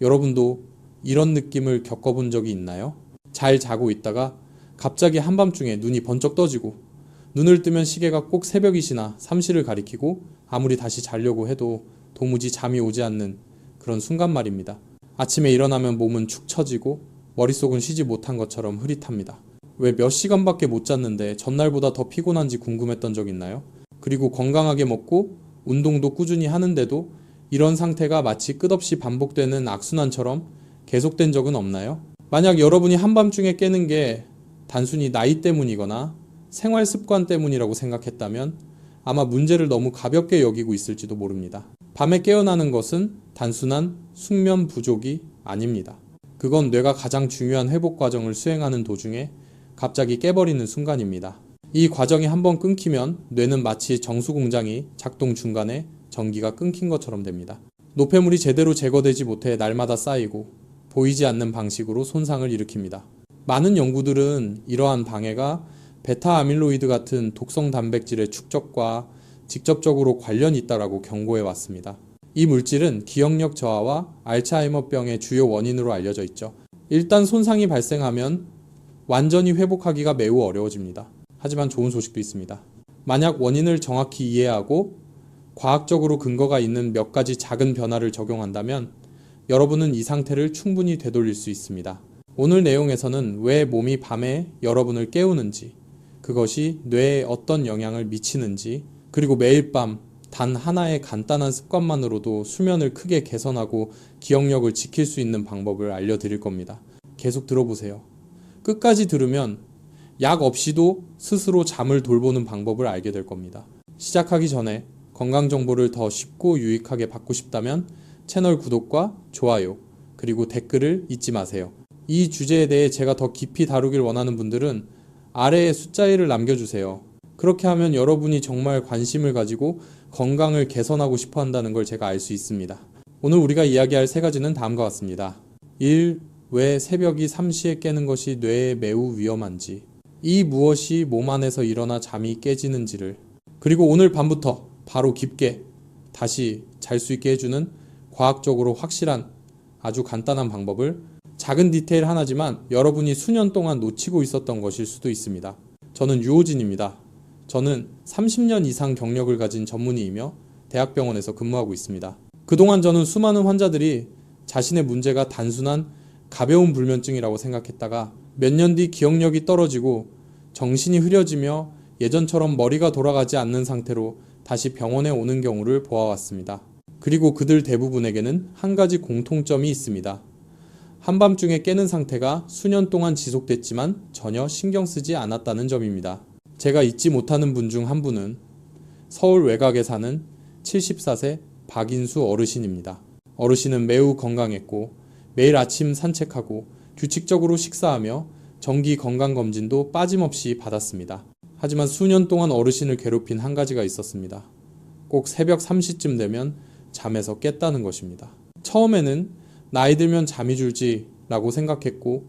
여러분도 이런 느낌을 겪어본 적이 있나요? 잘 자고 있다가 갑자기 한밤중에 눈이 번쩍 떠지고 눈을 뜨면 시계가 꼭 새벽이시나 삼시를 가리키고 아무리 다시 자려고 해도 도무지 잠이 오지 않는 그런 순간 말입니다. 아침에 일어나면 몸은 축 처지고 머릿속은 쉬지 못한 것처럼 흐릿합니다. 왜 몇 시간밖에 못 잤는데 전날보다 더 피곤한지 궁금했던 적 있나요? 그리고 건강하게 먹고 운동도 꾸준히 하는데도 이런 상태가 마치 끝없이 반복되는 악순환처럼 계속된 적은 없나요? 만약 여러분이 한밤중에 깨는 게 단순히 나이 때문이거나 생활 습관 때문이라고 생각했다면 아마 문제를 너무 가볍게 여기고 있을지도 모릅니다. 밤에 깨어나는 것은 단순한 숙면 부족이 아닙니다. 그건 뇌가 가장 중요한 회복 과정을 수행하는 도중에 갑자기 깨버리는 순간입니다. 이 과정이 한번 끊기면 뇌는 마치 정수공장이 작동 중간에 전기가 끊긴 것처럼 됩니다. 노폐물이 제대로 제거되지 못해 날마다 쌓이고 보이지 않는 방식으로 손상을 일으킵니다. 많은 연구들은 이러한 방해가 베타 아밀로이드 같은 독성 단백질의 축적과 직접적으로 관련이 있다고 경고해 왔습니다. 이 물질은 기억력 저하와 알츠하이머병의 주요 원인으로 알려져 있죠. 일단 손상이 발생하면 완전히 회복하기가 매우 어려워집니다. 하지만 좋은 소식도 있습니다. 만약 원인을 정확히 이해하고 과학적으로 근거가 있는 몇 가지 작은 변화를 적용한다면 여러분은 이 상태를 충분히 되돌릴 수 있습니다. 오늘 내용에서는 왜 몸이 밤에 여러분을 깨우는지, 그것이 뇌에 어떤 영향을 미치는지, 그리고 매일 밤 단 하나의 간단한 습관만으로도 수면을 크게 개선하고 기억력을 지킬 수 있는 방법을 알려드릴 겁니다. 계속 들어보세요. 끝까지 들으면 약 없이도 스스로 잠을 돌보는 방법을 알게 될 겁니다. 시작하기 전에 건강 정보를 더 쉽고 유익하게 받고 싶다면 채널 구독과 좋아요, 그리고 댓글을 잊지 마세요. 이 주제에 대해 제가 더 깊이 다루길 원하는 분들은 아래에 숫자 1을 남겨주세요. 그렇게 하면 여러분이 정말 관심을 가지고 건강을 개선하고 싶어 한다는 걸 제가 알 수 있습니다. 오늘 우리가 이야기할 세 가지는 다음과 같습니다. 1. 왜 새벽이 3시에 깨는 것이 뇌에 매우 위험한지, 2. 무엇이 몸 안에서 일어나 잠이 깨지는지를, 그리고 오늘 밤부터 바로 깊게 다시 잘 수 있게 해주는 과학적으로 확실한 아주 간단한 방법을, 작은 디테일 하나지만 여러분이 수년 동안 놓치고 있었던 것일 수도 있습니다. 저는 유호진입니다. 저는 30년 이상 경력을 가진 전문의이며 대학병원에서 근무하고 있습니다. 그동안 저는 수많은 환자들이 자신의 문제가 단순한 가벼운 불면증이라고 생각했다가 몇 년 뒤 기억력이 떨어지고 정신이 흐려지며 예전처럼 머리가 돌아가지 않는 상태로 다시 병원에 오는 경우를 보아왔습니다. 그리고 그들 대부분에게는 한 가지 공통점이 있습니다. 한밤중에 깨는 상태가 수년 동안 지속됐지만 전혀 신경 쓰지 않았다는 점입니다. 제가 잊지 못하는 분 중 한 분은 서울 외곽에 사는 74세 박인수 어르신입니다. 어르신은 매우 건강했고 매일 아침 산책하고 규칙적으로 식사하며 정기 건강검진도 빠짐없이 받았습니다. 하지만 수년 동안 어르신을 괴롭힌 한 가지가 있었습니다. 꼭 새벽 3시쯤 되면 잠에서 깼다는 것입니다. 처음에는 나이 들면 잠이 줄지 라고 생각했고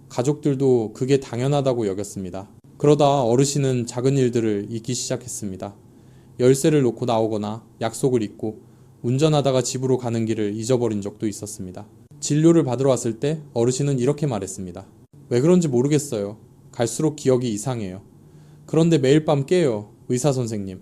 가족들도 그게 당연하다고 여겼습니다. 그러다 어르신은 작은 일들을 잊기 시작했습니다. 열쇠를 놓고 나오거나 약속을 잊고 운전하다가 집으로 가는 길을 잊어버린 적도 있었습니다. 진료를 받으러 왔을 때 어르신은 이렇게 말했습니다. 왜 그런지 모르겠어요. 갈수록 기억이 이상해요. 그런데 매일 밤 깨요. 의사 선생님.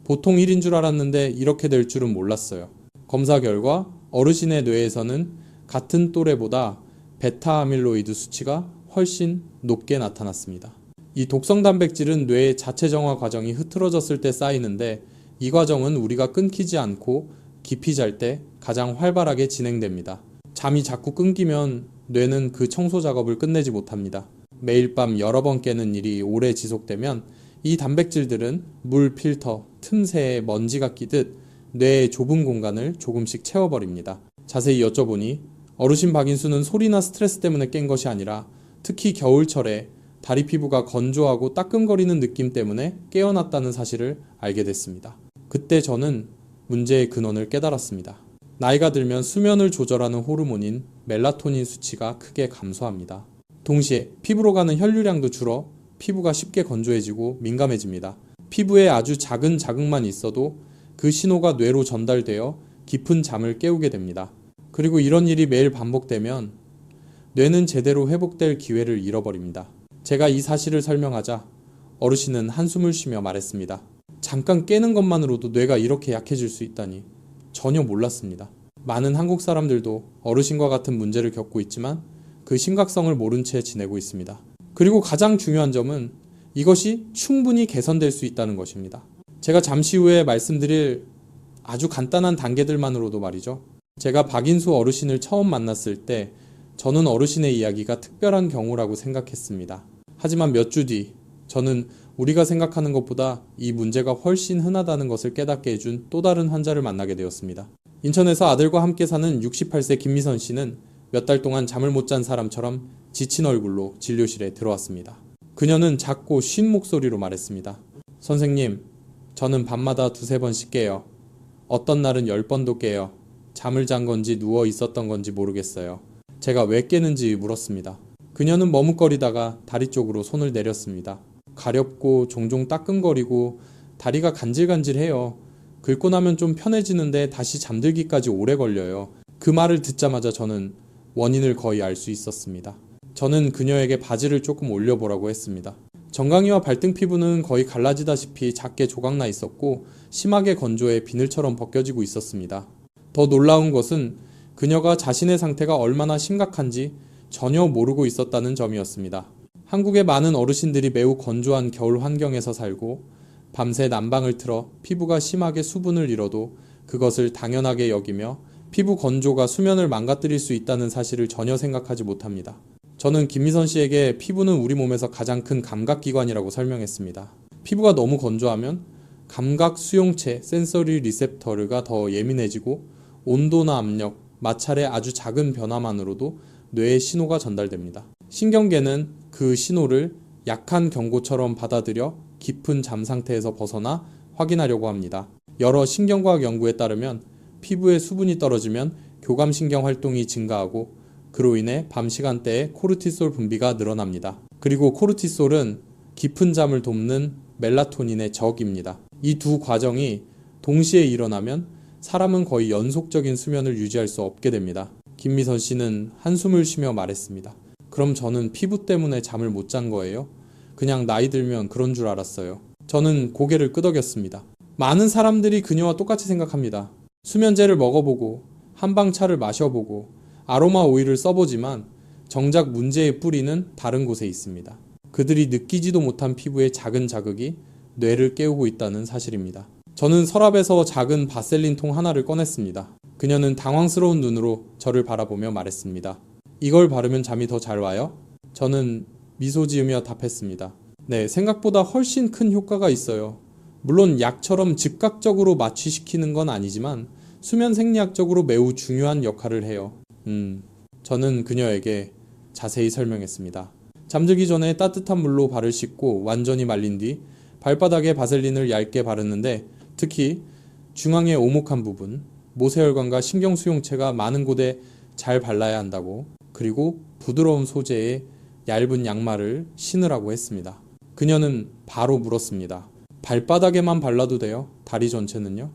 보통 일인 줄 알았는데 이렇게 될 줄은 몰랐어요. 검사 결과 어르신의 뇌에서는 같은 또래보다 베타 아밀로이드 수치가 훨씬 높게 나타났습니다. 이 독성 단백질은 뇌의 자체 정화 과정이 흐트러졌을 때 쌓이는데 이 과정은 우리가 끊기지 않고 깊이 잘 때 가장 활발하게 진행됩니다. 잠이 자꾸 끊기면 뇌는 그 청소 작업을 끝내지 못합니다. 매일 밤 여러 번 깨는 일이 오래 지속되면 이 단백질들은 물 필터, 틈새에 먼지가 끼듯 뇌의 좁은 공간을 조금씩 채워버립니다. 자세히 여쭤보니 어르신 박인수는 소리나 스트레스 때문에 깬 것이 아니라 특히 겨울철에 다리 피부가 건조하고 따끔거리는 느낌 때문에 깨어났다는 사실을 알게 됐습니다. 그때 저는 문제의 근원을 깨달았습니다. 나이가 들면 수면을 조절하는 호르몬인 멜라토닌 수치가 크게 감소합니다. 동시에 피부로 가는 혈류량도 줄어 피부가 쉽게 건조해지고 민감해집니다. 피부에 아주 작은 자극만 있어도 그 신호가 뇌로 전달되어 깊은 잠을 깨우게 됩니다. 그리고 이런 일이 매일 반복되면 뇌는 제대로 회복될 기회를 잃어버립니다. 제가 이 사실을 설명하자 어르신은 한숨을 쉬며 말했습니다. 잠깐 깨는 것만으로도 뇌가 이렇게 약해질 수 있다니 전혀 몰랐습니다. 많은 한국 사람들도 어르신과 같은 문제를 겪고 있지만 그 심각성을 모른 채 지내고 있습니다. 그리고 가장 중요한 점은 이것이 충분히 개선될 수 있다는 것입니다. 제가 잠시 후에 말씀드릴 아주 간단한 단계들만으로도 말이죠. 제가 박인수 어르신을 처음 만났을 때 저는 어르신의 이야기가 특별한 경우라고 생각했습니다. 하지만 몇 주 뒤 저는 우리가 생각하는 것보다 이 문제가 훨씬 흔하다는 것을 깨닫게 해준 또 다른 환자를 만나게 되었습니다. 인천에서 아들과 함께 사는 68세 김미선 씨는 몇 달 동안 잠을 못 잔 사람처럼 지친 얼굴로 진료실에 들어왔습니다. 그녀는 작고 쉰 목소리로 말했습니다. 선생님, 저는 밤마다 두세 번씩 깨요. 어떤 날은 10번도 깨요. 잠을 잔 건지 누워 있었던 건지 모르겠어요. 제가 왜 깨는지 물었습니다. 그녀는 머뭇거리다가 다리 쪽으로 손을 내렸습니다. 가렵고 종종 따끔거리고 다리가 간질간질해요. 긁고 나면 좀 편해지는데 다시 잠들기까지 오래 걸려요. 그 말을 듣자마자 저는 원인을 거의 알 수 있었습니다. 저는 그녀에게 바지를 조금 올려보라고 했습니다. 정강이와 발등 피부는 거의 갈라지다시피 작게 조각나 있었고 심하게 건조해 비늘처럼 벗겨지고 있었습니다. 더 놀라운 것은 그녀가 자신의 상태가 얼마나 심각한지 전혀 모르고 있었다는 점이었습니다. 한국의 많은 어르신들이 매우 건조한 겨울 환경에서 살고 밤새 난방을 틀어 피부가 심하게 수분을 잃어도 그것을 당연하게 여기며 피부 건조가 수면을 망가뜨릴 수 있다는 사실을 전혀 생각하지 못합니다. 저는 김미선 씨에게 피부는 우리 몸에서 가장 큰 감각기관이라고 설명했습니다. 피부가 너무 건조하면 감각 수용체 센서리 리셉터르가 더 예민해지고 온도나 압력, 마찰의 아주 작은 변화만으로도 뇌에 신호가 전달됩니다. 신경계는 그 신호를 약한 경고처럼 받아들여 깊은 잠 상태에서 벗어나 확인하려고 합니다. 여러 신경과학 연구에 따르면 피부에 수분이 떨어지면 교감신경 활동이 증가하고 그로 인해 밤 시간대에 코르티솔 분비가 늘어납니다. 그리고 코르티솔은 깊은 잠을 돕는 멜라토닌의 적입니다. 이 두 과정이 동시에 일어나면 사람은 거의 연속적인 수면을 유지할 수 없게 됩니다. 김미선 씨는 한숨을 쉬며 말했습니다. 그럼 저는 피부 때문에 잠을 못 잔 거예요? 그냥 나이 들면 그런 줄 알았어요. 저는 고개를 끄덕였습니다. 많은 사람들이 그녀와 똑같이 생각합니다. 수면제를 먹어보고 한방차를 마셔보고 아로마 오일을 써보지만 정작 문제의 뿌리는 다른 곳에 있습니다. 그들이 느끼지도 못한 피부의 작은 자극이 뇌를 깨우고 있다는 사실입니다. 저는 서랍에서 작은 바셀린 통 하나를 꺼냈습니다. 그녀는 당황스러운 눈으로 저를 바라보며 말했습니다. 이걸 바르면 잠이 더 잘 와요? 저는 미소 지으며 답했습니다. 네, 생각보다 훨씬 큰 효과가 있어요. 물론 약처럼 즉각적으로 마취시키는 건 아니지만 수면 생리학적으로 매우 중요한 역할을 해요. 저는 그녀에게 자세히 설명했습니다. 잠들기 전에 따뜻한 물로 발을 씻고 완전히 말린 뒤 발바닥에 바셀린을 얇게 바르는데 특히 중앙의 오목한 부분, 모세혈관과 신경수용체가 많은 곳에 잘 발라야 한다고, 그리고 부드러운 소재의 얇은 양말을 신으라고 했습니다. 그녀는 바로 물었습니다. 발바닥에만 발라도 돼요? 다리 전체는요?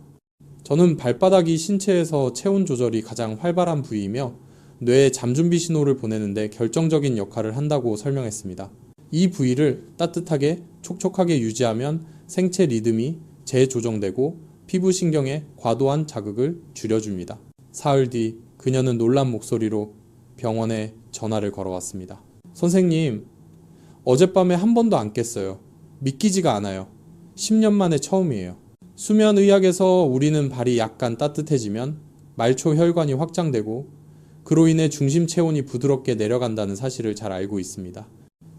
저는 발바닥이 신체에서 체온 조절이 가장 활발한 부위이며 뇌에 잠준비 신호를 보내는데 결정적인 역할을 한다고 설명했습니다. 이 부위를 따뜻하게 촉촉하게 유지하면 생체 리듬이 재조정되고 피부 신경의 과도한 자극을 줄여줍니다. 사흘 뒤 그녀는 놀란 목소리로 병원에 전화를 걸어왔습니다. 선생님, 어젯밤에 한 번도 안 깼어요. 믿기지가 않아요. 10년 만에 처음이에요. 수면의학에서 우리는 발이 약간 따뜻해지면 말초 혈관이 확장되고 그로 인해 중심 체온이 부드럽게 내려간다는 사실을 잘 알고 있습니다.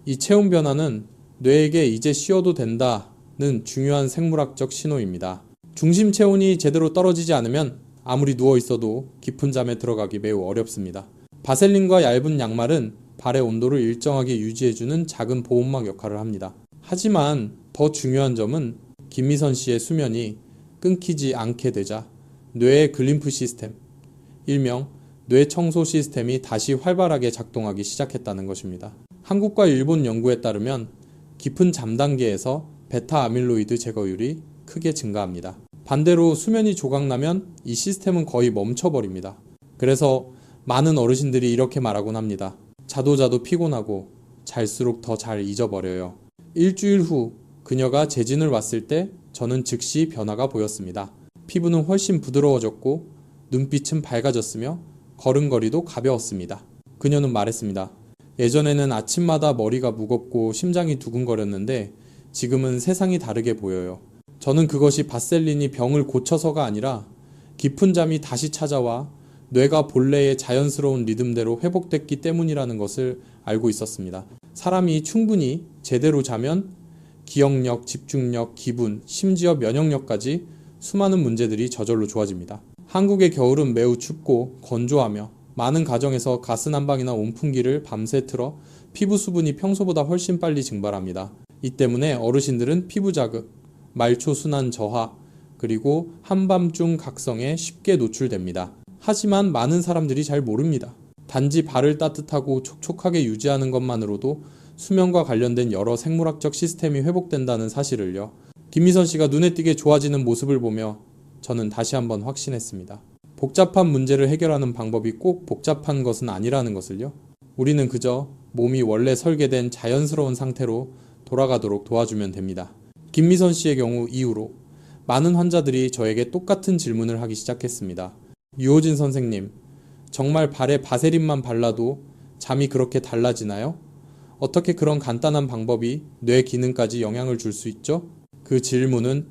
이 체온 변화는 뇌에게 이제 쉬어도 된다는 중요한 생물학적 신호입니다. 중심 체온이 제대로 떨어지지 않으면 아무리 누워 있어도 깊은 잠에 들어가기 매우 어렵습니다. 바셀린과 얇은 양말은 발의 온도를 일정하게 유지해주는 작은 보호막 역할을 합니다. 하지만 더 중요한 점은 김미선 씨의 수면이 끊기지 않게 되자 뇌의 글림프 시스템, 일명 뇌 청소 시스템이 다시 활발하게 작동하기 시작했다는 것입니다. 한국과 일본 연구에 따르면 깊은 잠 단계에서 베타 아밀로이드 제거율이 크게 증가합니다. 반대로 수면이 조각나면 이 시스템은 거의 멈춰버립니다. 그래서 많은 어르신들이 이렇게 말하곤 합니다. 자도 자도 피곤하고 잘수록 더 잘 잊어버려요. 일주일 후 그녀가 재진을 왔을 때 저는 즉시 변화가 보였습니다. 피부는 훨씬 부드러워졌고 눈빛은 밝아졌으며 걸음걸이도 가벼웠습니다. 그녀는 말했습니다. 예전에는 아침마다 머리가 무겁고 심장이 두근거렸는데 지금은 세상이 다르게 보여요. 저는 그것이 바셀린이 병을 고쳐서가 아니라 깊은 잠이 다시 찾아와 뇌가 본래의 자연스러운 리듬대로 회복됐기 때문이라는 것을 알고 있었습니다. 사람이 충분히 제대로 자면 기억력, 집중력, 기분, 심지어 면역력까지 수많은 문제들이 저절로 좋아집니다. 한국의 겨울은 매우 춥고 건조하며 많은 가정에서 가스난방이나 온풍기를 밤새 틀어 피부 수분이 평소보다 훨씬 빨리 증발합니다. 이 때문에 어르신들은 피부 자극, 말초 순환 저하, 그리고 한밤중 각성에 쉽게 노출됩니다. 하지만 많은 사람들이 잘 모릅니다. 단지 발을 따뜻하고 촉촉하게 유지하는 것만으로도 수면과 관련된 여러 생물학적 시스템이 회복된다는 사실을요. 김미선 씨가 눈에 띄게 좋아지는 모습을 보며 저는 다시 한번 확신했습니다. 복잡한 문제를 해결하는 방법이 꼭 복잡한 것은 아니라는 것을요. 우리는 그저 몸이 원래 설계된 자연스러운 상태로 돌아가도록 도와주면 됩니다. 김미선 씨의 경우 이후로 많은 환자들이 저에게 똑같은 질문을 하기 시작했습니다. 유호진 선생님, 정말 발에 바세린만 발라도 잠이 그렇게 달라지나요? 어떻게 그런 간단한 방법이 뇌 기능까지 영향을 줄 수 있죠? 그 질문은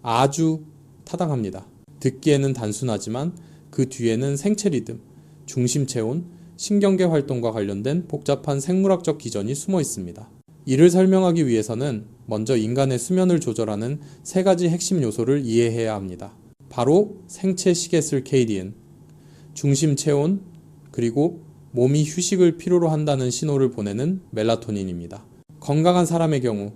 아주 타당합니다. 듣기에는 단순하지만 그 뒤에는 생체 리듬, 중심 체온, 신경계 활동과 관련된 복잡한 생물학적 기전이 숨어 있습니다. 이를 설명하기 위해서는 먼저 인간의 수면을 조절하는 세 가지 핵심 요소를 이해해야 합니다. 바로 생체 시계슬케이디엔, 중심 체온, 그리고 몸이 휴식을 필요로 한다는 신호를 보내는 멜라토닌입니다. 건강한 사람의 경우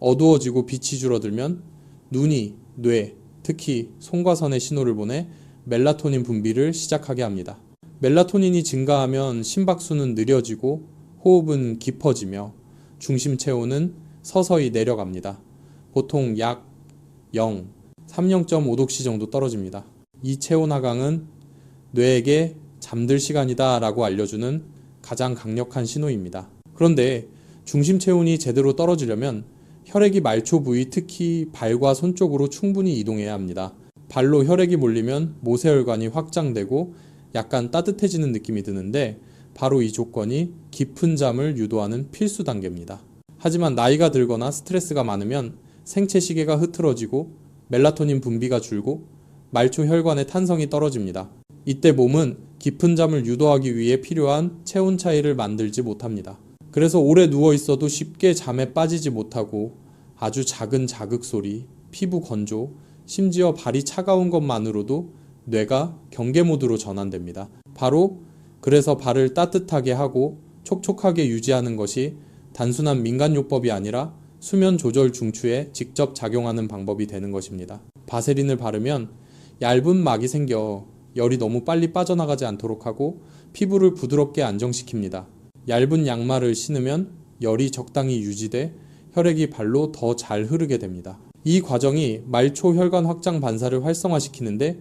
어두워지고 빛이 줄어들면 눈이, 뇌, 특히 송과선에 신호를 보내 멜라토닌 분비를 시작하게 합니다. 멜라토닌이 증가하면 심박수는 느려지고 호흡은 깊어지며 중심 체온은 서서히 내려갑니다. 보통 약 30.5도씨 정도 떨어집니다. 이 체온 하강은 뇌에게 잠들 시간이다 라고 알려주는 가장 강력한 신호입니다. 그런데 중심 체온이 제대로 떨어지려면 혈액이 말초 부위, 특히 발과 손 쪽으로 충분히 이동해야 합니다. 발로 혈액이 몰리면 모세혈관이 확장되고 약간 따뜻해지는 느낌이 드는데 바로 이 조건이 깊은 잠을 유도하는 필수 단계입니다. 하지만 나이가 들거나 스트레스가 많으면 생체 시계가 흐트러지고 멜라토닌 분비가 줄고 말초 혈관의 탄성이 떨어집니다. 이때 몸은 깊은 잠을 유도하기 위해 필요한 체온 차이를 만들지 못합니다. 그래서 오래 누워 있어도 쉽게 잠에 빠지지 못하고 아주 작은 자극 소리, 피부 건조, 심지어 발이 차가운 것만으로도 뇌가 경계 모드로 전환됩니다. 바로 그래서 발을 따뜻하게 하고 촉촉하게 유지하는 것이 단순한 민간요법이 아니라 수면 조절 중추에 직접 작용하는 방법이 되는 것입니다. 바세린을 바르면 얇은 막이 생겨 열이 너무 빨리 빠져나가지 않도록 하고 피부를 부드럽게 안정시킵니다. 얇은 양말을 신으면 열이 적당히 유지돼 혈액이 발로 더 잘 흐르게 됩니다. 이 과정이 말초 혈관 확장 반사를 활성화시키는데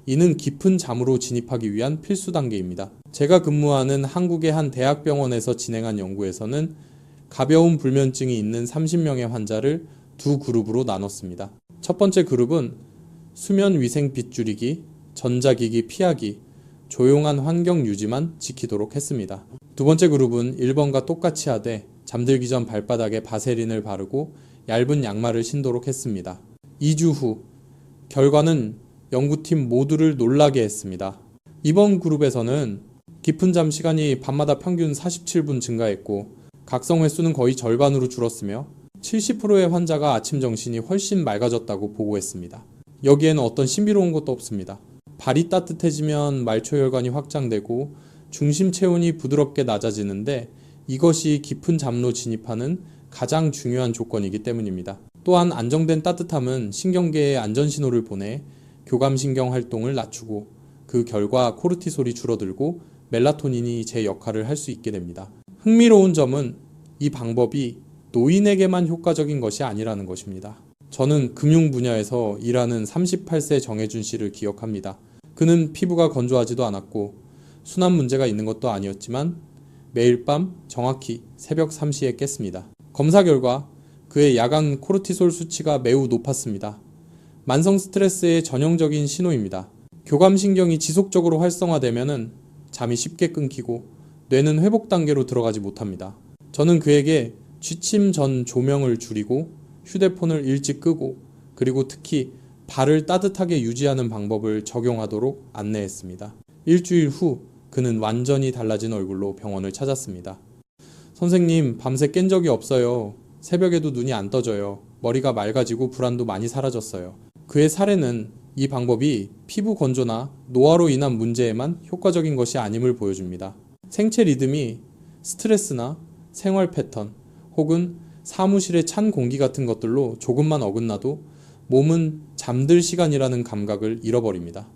이는 깊은 잠으로 진입하기 위한 필수 단계입니다. 제가 근무하는 한국의 한 대학병원에서 진행한 연구에서는 가벼운 불면증이 있는 30명의 환자를 두 그룹으로 나눴습니다. 첫 번째 그룹은 수면 위생 빗줄이기, 전자기기 피하기, 조용한 환경 유지만 지키도록 했습니다. 두 번째 그룹은 1번과 똑같이 하되 잠들기 전 발바닥에 바세린을 바르고 얇은 양말을 신도록 했습니다. 2주 후 결과는 연구팀 모두를 놀라게 했습니다. 이번 그룹에서는 깊은 잠 시간이 밤마다 평균 47분 증가했고 각성 횟수는 거의 절반으로 줄었으며 70%의 환자가 아침 정신이 훨씬 맑아졌다고 보고했습니다. 여기에는 어떤 신비로운 것도 없습니다. 발이 따뜻해지면 말초혈관이 확장되고 중심 체온이 부드럽게 낮아지는데 이것이 깊은 잠로 진입하는 가장 중요한 조건이기 때문입니다. 또한 안정된 따뜻함은 신경계에 안전신호를 보내 교감신경 활동을 낮추고 그 결과 코르티솔이 줄어들고 멜라토닌이 제 역할을 할 수 있게 됩니다. 흥미로운 점은 이 방법이 노인에게만 효과적인 것이 아니라는 것입니다. 저는 금융 분야에서 일하는 38세 정혜준 씨를 기억합니다. 그는 피부가 건조하지도 않았고 순환 문제가 있는 것도 아니었지만 매일 밤 정확히 새벽 3시에 깼습니다. 검사 결과 그의 야간 코르티솔 수치가 매우 높았습니다. 만성 스트레스의 전형적인 신호입니다. 교감신경이 지속적으로 활성화되면 잠이 쉽게 끊기고 뇌는 회복 단계로 들어가지 못합니다. 저는 그에게 취침 전 조명을 줄이고 휴대폰을 일찍 끄고 그리고 특히 발을 따뜻하게 유지하는 방법을 적용하도록 안내했습니다. 일주일 후 그는 완전히 달라진 얼굴로 병원을 찾았습니다. 선생님, 밤새 깬 적이 없어요. 새벽에도 눈이 안 떠져요. 머리가 맑아지고 불안도 많이 사라졌어요. 그의 사례는 이 방법이 피부 건조나 노화로 인한 문제에만 효과적인 것이 아님을 보여줍니다. 생체 리듬이 스트레스나 생활 패턴 혹은 사무실의 찬 공기 같은 것들로 조금만 어긋나도 몸은 잠들 시간이라는 감각을 잃어버립니다.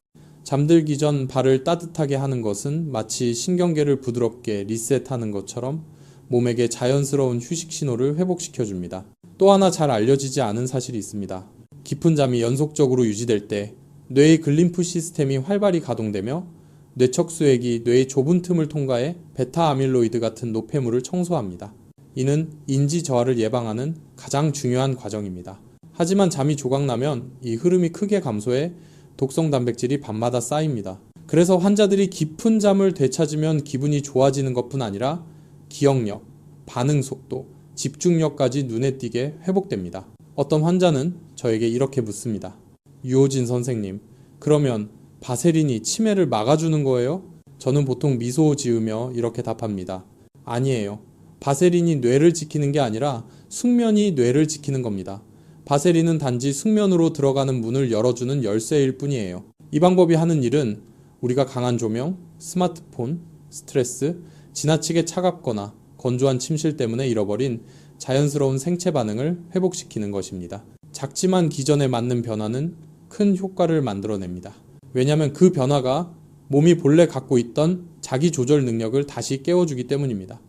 잠들기 전 발을 따뜻하게 하는 것은 마치 신경계를 부드럽게 리셋하는 것처럼 몸에게 자연스러운 휴식 신호를 회복시켜줍니다. 또 하나 잘 알려지지 않은 사실이 있습니다. 깊은 잠이 연속적으로 유지될 때 뇌의 글림프 시스템이 활발히 가동되며 뇌척수액이 뇌의 좁은 틈을 통과해 베타 아밀로이드 같은 노폐물을 청소합니다. 이는 인지 저하를 예방하는 가장 중요한 과정입니다. 하지만 잠이 조각나면 이 흐름이 크게 감소해 독성 단백질이 밤마다 쌓입니다. 그래서 환자들이 깊은 잠을 되찾으면 기분이 좋아지는 것뿐 아니라 기억력, 반응 속도, 집중력까지 눈에 띄게 회복됩니다. 어떤 환자는 저에게 이렇게 묻습니다. 유호진 선생님, 그러면 바세린이 치매를 막아주는 거예요? 저는 보통 미소 지으며 이렇게 답합니다. 아니에요. 바세린이 뇌를 지키는 게 아니라 숙면이 뇌를 지키는 겁니다. 바세린은 단지 숙면으로 들어가는 문을 열어주는 열쇠일 뿐이에요. 이 방법이 하는 일은 우리가 강한 조명, 스마트폰, 스트레스, 지나치게 차갑거나 건조한 침실 때문에 잃어버린 자연스러운 생체 반응을 회복시키는 것입니다. 작지만 기전에 맞는 변화는 큰 효과를 만들어냅니다. 왜냐하면 그 변화가 몸이 본래 갖고 있던 자기 조절 능력을 다시 깨워주기 때문입니다.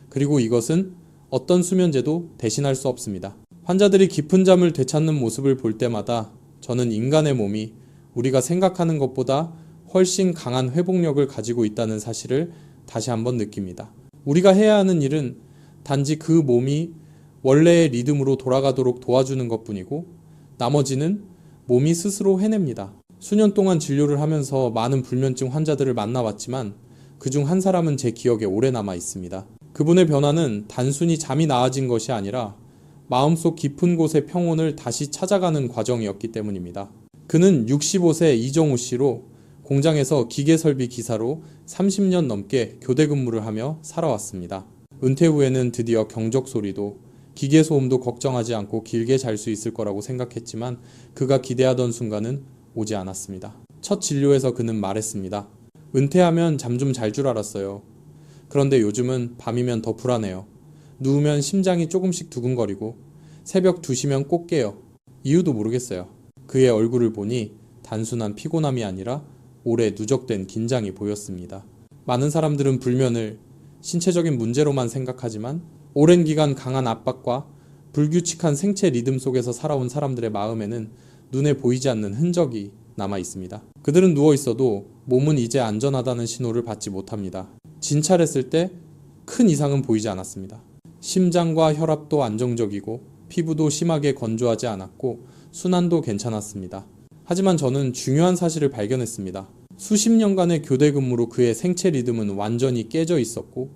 그리고 이것은 어떤 수면제도 대신할 수 없습니다. 환자들이 깊은 잠을 되찾는 모습을 볼 때마다 저는 인간의 몸이 우리가 생각하는 것보다 훨씬 강한 회복력을 가지고 있다는 사실을 다시 한번 느낍니다. 우리가 해야 하는 일은 단지 그 몸이 원래의 리듬으로 돌아가도록 도와주는 것뿐이고 나머지는 몸이 스스로 해냅니다. 수년 동안 진료를 하면서 많은 불면증 환자들을 만나왔지만 그중 한 사람은 제 기억에 오래 남아 있습니다. 그분의 변화는 단순히 잠이 나아진 것이 아니라 마음속 깊은 곳의 평온을 다시 찾아가는 과정이었기 때문입니다. 그는 65세 이정우 씨로 공장에서 기계설비 기사로 30년 넘게 교대 근무를 하며 살아왔습니다. 은퇴 후에는 드디어 경적 소리도 기계 소음도 걱정하지 않고 길게 잘 수 있을 거라고 생각했지만 그가 기대하던 순간은 오지 않았습니다. 첫 진료에서 그는 말했습니다. 은퇴하면 잠 좀 잘 줄 알았어요. 그런데 요즘은 밤이면 더 불안해요. 누우면 심장이 조금씩 두근거리고 새벽 2시면 꼭 깨요. 이유도 모르겠어요. 그의 얼굴을 보니 단순한 피곤함이 아니라 오래 누적된 긴장이 보였습니다. 많은 사람들은 불면을 신체적인 문제로만 생각하지만 오랜 기간 강한 압박과 불규칙한 생체 리듬 속에서 살아온 사람들의 마음에는 눈에 보이지 않는 흔적이 남아 있습니다. 그들은 누워 있어도 몸은 이제 안전하다는 신호를 받지 못합니다. 진찰했을 때 큰 이상은 보이지 않았습니다. 심장과 혈압도 안정적이고 피부도 심하게 건조하지 않았고 순환도 괜찮았습니다. 하지만 저는 중요한 사실을 발견했습니다. 수십 년간의 교대 근무로 그의 생체 리듬은 완전히 깨져 있었고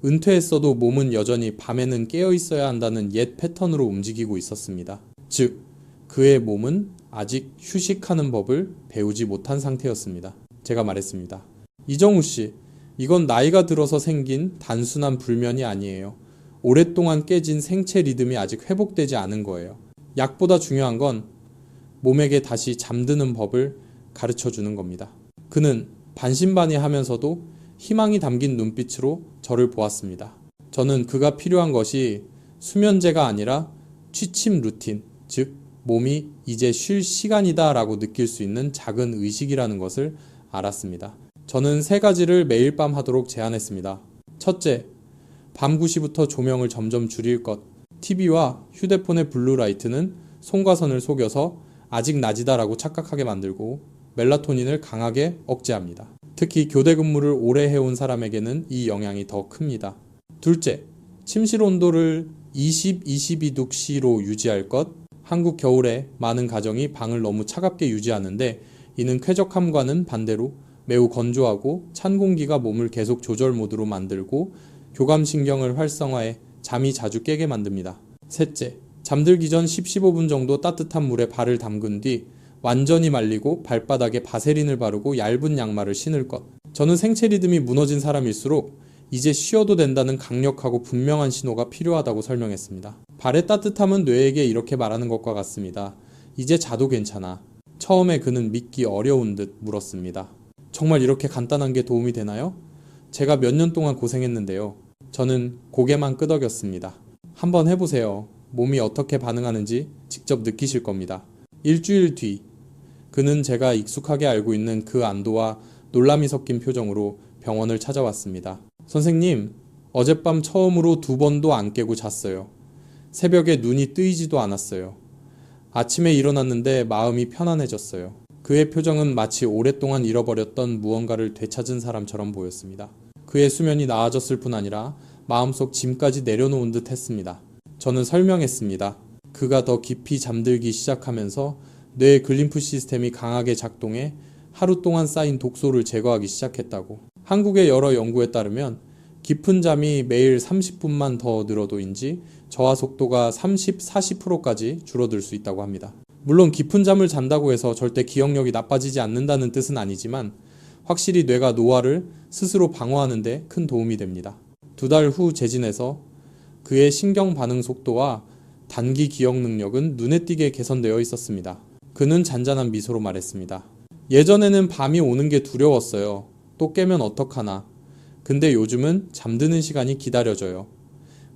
은퇴했어도 몸은 여전히 밤에는 깨어 있어야 한다는 옛 패턴으로 움직이고 있었습니다. 즉, 그의 몸은 아직 휴식하는 법을 배우지 못한 상태였습니다. 제가 말했습니다. 이정우 씨, 이건 나이가 들어서 생긴 단순한 불면이 아니에요. 오랫동안 깨진 생체 리듬이 아직 회복되지 않은 거예요. 약보다 중요한 건 몸에게 다시 잠드는 법을 가르쳐 주는 겁니다. 그는 반신반의하면서도 희망이 담긴 눈빛으로 저를 보았습니다. 저는 그가 필요한 것이 수면제가 아니라 취침 루틴, 즉 몸이 이제 쉴 시간이다 라고 느낄 수 있는 작은 의식이라는 것을 알았습니다. 저는 3가지를 매일 밤 하도록 제안했습니다. 첫째, 밤 9시부터 조명을 점점 줄일 것. TV와 휴대폰의 블루라이트는 송과선을 속여서 아직 낮이다 라고 착각하게 만들고 멜라토닌을 강하게 억제합니다. 특히 교대 근무를 오래 해온 사람에게는 이 영향이 더 큽니다. 둘째, 침실 온도를 20-22°C로 유지할 것. 한국 겨울에 많은 가정이 방을 너무 차갑게 유지하는데 이는 쾌적함과는 반대로 매우 건조하고 찬 공기가 몸을 계속 조절 모드로 만들고 교감신경을 활성화해 잠이 자주 깨게 만듭니다. 셋째, 잠들기 전 10-15분 정도 따뜻한 물에 발을 담근 뒤 완전히 말리고 발바닥에 바세린을 바르고 얇은 양말을 신을 것. 저는 생체 리듬이 무너진 사람일수록 이제 쉬어도 된다는 강력하고 분명한 신호가 필요하다고 설명했습니다. 발의 따뜻함은 뇌에게 이렇게 말하는 것과 같습니다. 이제 자도 괜찮아. 처음에 그는 믿기 어려운 듯 물었습니다. 정말 이렇게 간단한 게 도움이 되나요? 제가 몇 년 동안 고생했는데요. 저는 고개만 끄덕였습니다. 한번 해보세요. 몸이 어떻게 반응하는지 직접 느끼실 겁니다. 일주일 뒤, 그는 제가 익숙하게 알고 있는 그 안도와 놀람이 섞인 표정으로 병원을 찾아왔습니다. 선생님, 어젯밤 처음으로 2번도 안 깨고 잤어요. 새벽에 눈이 뜨이지도 않았어요. 아침에 일어났는데 마음이 편안해졌어요. 그의 표정은 마치 오랫동안 잃어버렸던 무언가를 되찾은 사람처럼 보였습니다. 그의 수면이 나아졌을 뿐 아니라 마음속 짐까지 내려놓은 듯 했습니다. 저는 설명했습니다. 그가 더 깊이 잠들기 시작하면서 뇌의 글림프 시스템이 강하게 작동해 하루 동안 쌓인 독소를 제거하기 시작했다고. 한국의 여러 연구에 따르면 깊은 잠이 매일 30분만 더 늘어도인지 저하 속도가 30-40%까지 줄어들 수 있다고 합니다. 물론 깊은 잠을 잔다고 해서 절대 기억력이 나빠지지 않는다는 뜻은 아니지만 확실히 뇌가 노화를 스스로 방어하는 데 큰 도움이 됩니다. 2달 후 재진에서 그의 신경 반응 속도와 단기 기억 능력은 눈에 띄게 개선되어 있었습니다. 그는 잔잔한 미소로 말했습니다. 예전에는 밤이 오는 게 두려웠어요. 또 깨면 어떡하나. 근데 요즘은 잠드는 시간이 기다려져요.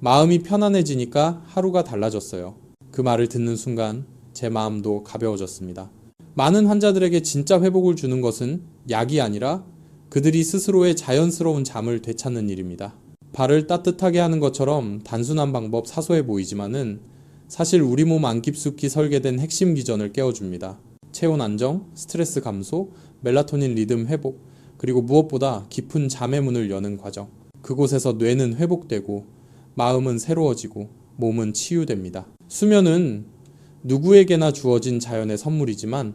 마음이 편안해지니까 하루가 달라졌어요. 그 말을 듣는 순간 제 마음도 가벼워졌습니다. 많은 환자들에게 진짜 회복을 주는 것은 약이 아니라 그들이 스스로의 자연스러운 잠을 되찾는 일입니다. 발을 따뜻하게 하는 것처럼 단순한 방법 사소해 보이지만은 사실 우리 몸 안 깊숙이 설계된 핵심 기전을 깨워줍니다. 체온 안정, 스트레스 감소, 멜라토닌 리듬 회복, 그리고 무엇보다 깊은 잠의 문을 여는 과정. 그곳에서 뇌는 회복되고 마음은 새로워지고 몸은 치유됩니다. 수면은 누구에게나 주어진 자연의 선물이지만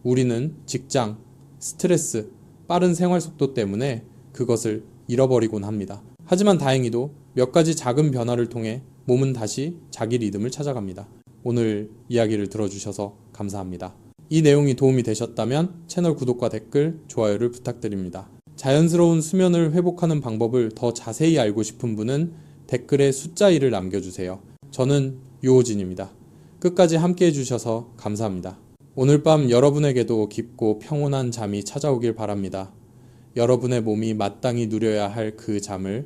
우리는 직장, 스트레스, 빠른 생활 속도 때문에 그것을 잃어버리곤 합니다. 하지만 다행히도 몇 가지 작은 변화를 통해 몸은 다시 자기 리듬을 찾아갑니다. 오늘 이야기를 들어주셔서 감사합니다. 이 내용이 도움이 되셨다면 채널 구독과 댓글, 좋아요를 부탁드립니다. 자연스러운 수면을 회복하는 방법을 더 자세히 알고 싶은 분은 댓글에 숫자 1을 남겨주세요. 저는 유호진입니다. 끝까지 함께 해주셔서 감사합니다. 오늘 밤 여러분에게도 깊고 평온한 잠이 찾아오길 바랍니다. 여러분의 몸이 마땅히 누려야 할 그 잠을